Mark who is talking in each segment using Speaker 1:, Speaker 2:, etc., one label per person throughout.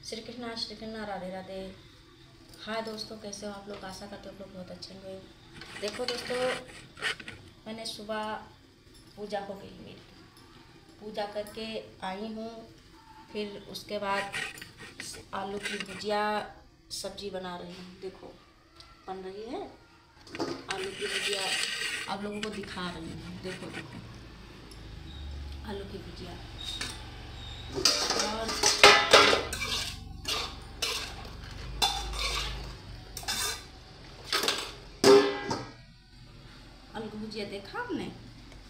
Speaker 1: श्री कृष्णा राधे राधे। हाय दोस्तों, कैसे हो आप लोग? आशा करते हो आप लोग बहुत अच्छे होंगे। देखो दोस्तों, मैंने सुबह पूजा हो गई, मेरी पूजा करके आई हूँ। फिर उसके बाद आलू की भुजिया सब्जी बना रही हूँ। देखो बन रही है आलू की भुजिया, आप लोगों को दिखा रही हूँ। देखो देखो आलू की भुजिया। और आलू की भुजिया देखा आपने।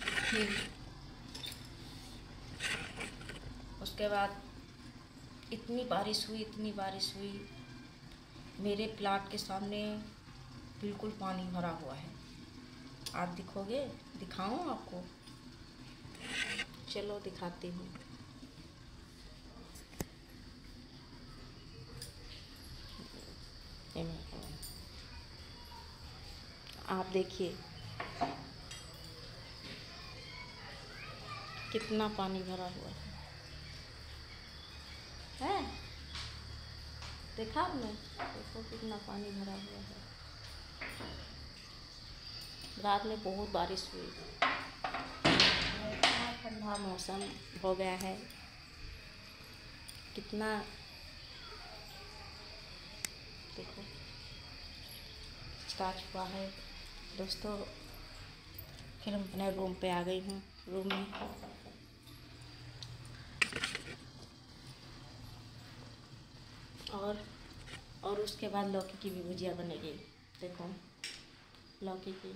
Speaker 1: फिर उसके बाद इतनी बारिश हुई, मेरे प्लाट के सामने बिल्कुल पानी भरा हुआ है। आप दिखोगे? दिखाऊं आपको? चलो दिखाती हूँ। आप देखिए कितना पानी भरा हुआ है। देखा आपने? देखो कितना पानी भरा हुआ है। रात में बहुत बारिश हुई, ठंडा मौसम हो गया है। कितना देखो स्टार्ट हुआ है दोस्तों। फिर हम अपने रूम पे आ गई हूँ। रूम में और उसके बाद लौकी की भी भुजिया बनेगी। देखो लौकी की।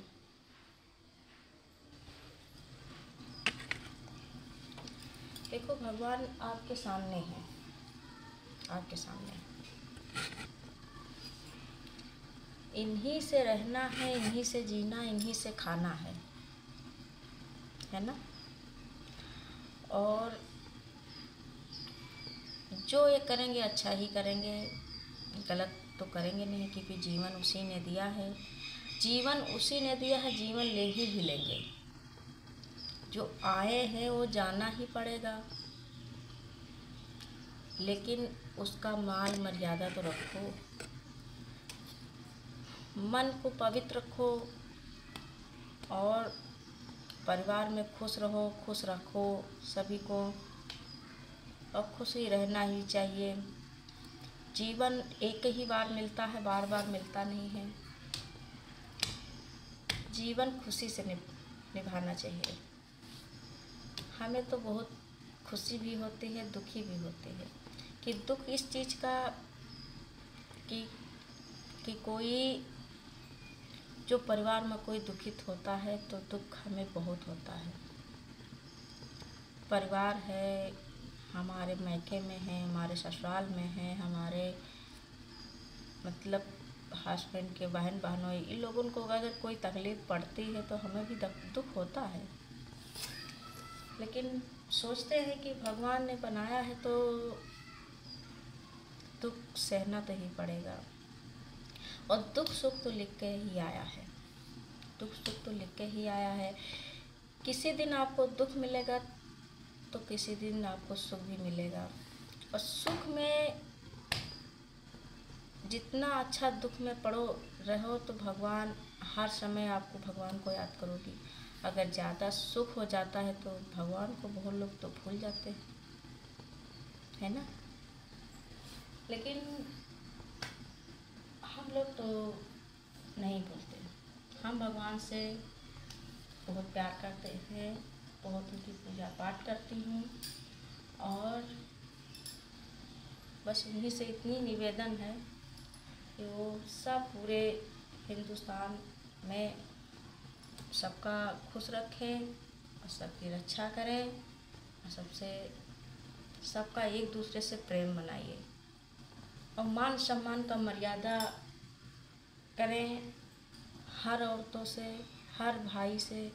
Speaker 1: देखो भगवान आपके सामने है, आपके सामने। इन्हीं से रहना है, इन्हीं से जीना, इन्हीं से खाना है ना। और जो ये करेंगे अच्छा ही करेंगे, गलत तो करेंगे नहीं, क्योंकि जीवन उसी ने दिया है। जीवन ले ही भी लेंगे। जो आए हैं वो जाना ही पड़ेगा, लेकिन उसका मान मर्यादा तो रखो, मन को पवित्र रखो और परिवार में खुश रहो, खुश रखो सभी को। और खुश ही रहना ही चाहिए। जीवन एक ही बार मिलता है, बार बार मिलता नहीं है। जीवन खुशी से निभाना चाहिए। हमें तो बहुत खुशी भी होती है, दुखी भी होती है। कि दुख इस चीज़ का कि कोई जो परिवार में कोई दुखित होता है तो दुख हमें बहुत होता है। परिवार है, हमारे मायके में है, हमारे ससुराल में है, हमारे मतलब हस्बैंड के बहन बहनों, इन लोगों को अगर कोई तकलीफ़ पड़ती है तो हमें भी दुख होता है। लेकिन सोचते हैं कि भगवान ने बनाया है तो दुख सहना तो ही पड़ेगा। और दुख सुख तो लिख के ही आया है, दुख सुख तो लिख के ही आया है। किसी दिन आपको दुख मिलेगा तो किसी दिन आपको सुख भी मिलेगा। और सुख में जितना अच्छा दुख में पड़ो रहो तो भगवान हर समय आपको भगवान को याद करोगी। अगर ज़्यादा सुख हो जाता है तो भगवान को बहुत लोग तो भूल जाते हैं, है ना। लेकिन हम लोग तो नहीं भूलते। हम भगवान से बहुत प्यार करते हैं, बहुत उनकी पूजा पाठ करती हूँ। और बस उन्हीं से इतनी निवेदन है कि वो सब पूरे हिंदुस्तान में सबका खुश रखें और सबकी रक्षा करें और सबका एक दूसरे से प्रेम बनाइए और मान सम्मान का मर्यादा करें। हर औरतों से, हर भाई से,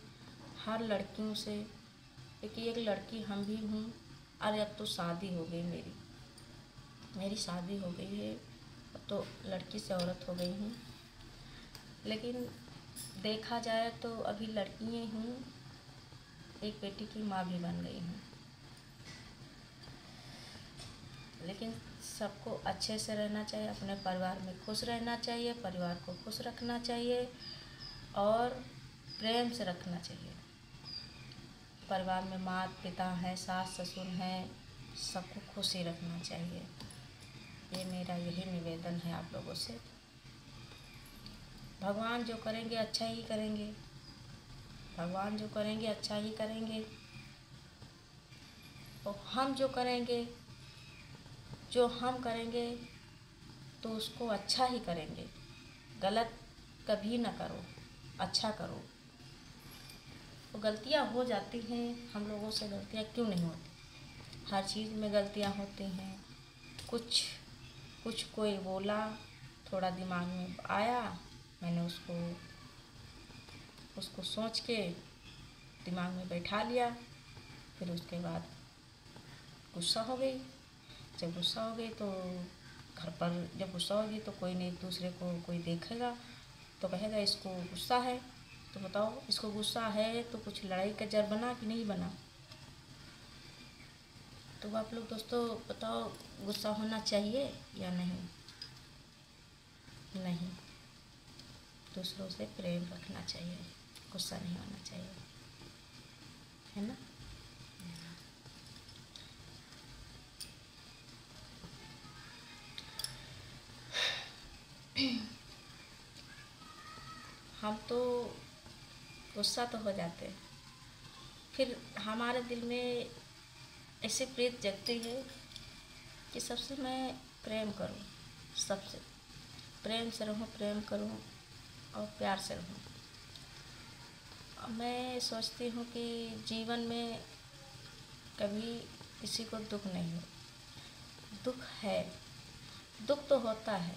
Speaker 1: हर लड़कियों से। क्योंकि एक लड़की हम भी हूँ। अरे अब तो शादी हो गई, मेरी शादी हो गई है, अब तो लड़की से औरत हो गई हूँ। लेकिन देखा जाए तो अभी लड़की ही हूँ, एक बेटी की माँ भी बन गई हूँ। लेकिन सबको अच्छे से रहना चाहिए, अपने परिवार में खुश रहना चाहिए, परिवार को खुश रखना चाहिए और प्रेम से रखना चाहिए। परिवार में माता पिता हैं, सास ससुर हैं, सबको खुश ही रखना चाहिए। ये मेरा यही निवेदन है आप लोगों से। भगवान जो करेंगे अच्छा ही करेंगे, भगवान जो करेंगे अच्छा ही करेंगे, और हम जो करेंगे, जो हम करेंगे तो उसको अच्छा ही करेंगे। गलत कभी ना करो, अच्छा करो। तो गलतियाँ हो जाती हैं, हम लोगों से गलतियाँ क्यों नहीं होती? हर चीज़ में गलतियाँ होती हैं। कुछ कोई बोला, थोड़ा दिमाग में आया, मैंने उसको सोच के दिमाग में बैठा लिया, फिर उसके बाद गुस्सा हो गई। जब गुस्सा हो गई तो घर पर जब गुस्सा होगी तो कोई नहीं, दूसरे को कोई देखेगा तो कहेगा इसको गुस्सा है। तो बताओ, इसको गुस्सा है तो कुछ लड़ाई का जर बना कि नहीं बना? तो आप लोग दोस्तों बताओ, गुस्सा होना चाहिए या नहीं? नहीं, दूसरों से प्रेम रखना चाहिए, गुस्सा नहीं होना चाहिए, है ना? हम तो गुस्सा तो हो जाते हैं, फिर हमारे दिल में ऐसे प्रीत जगती है कि सबसे मैं प्रेम करूं, सबसे प्रेम से रहूं, प्रेम करूं और प्यार से रहूं। मैं सोचती हूँ कि जीवन में कभी किसी को दुख नहीं हो। दुख है, दुख तो होता है,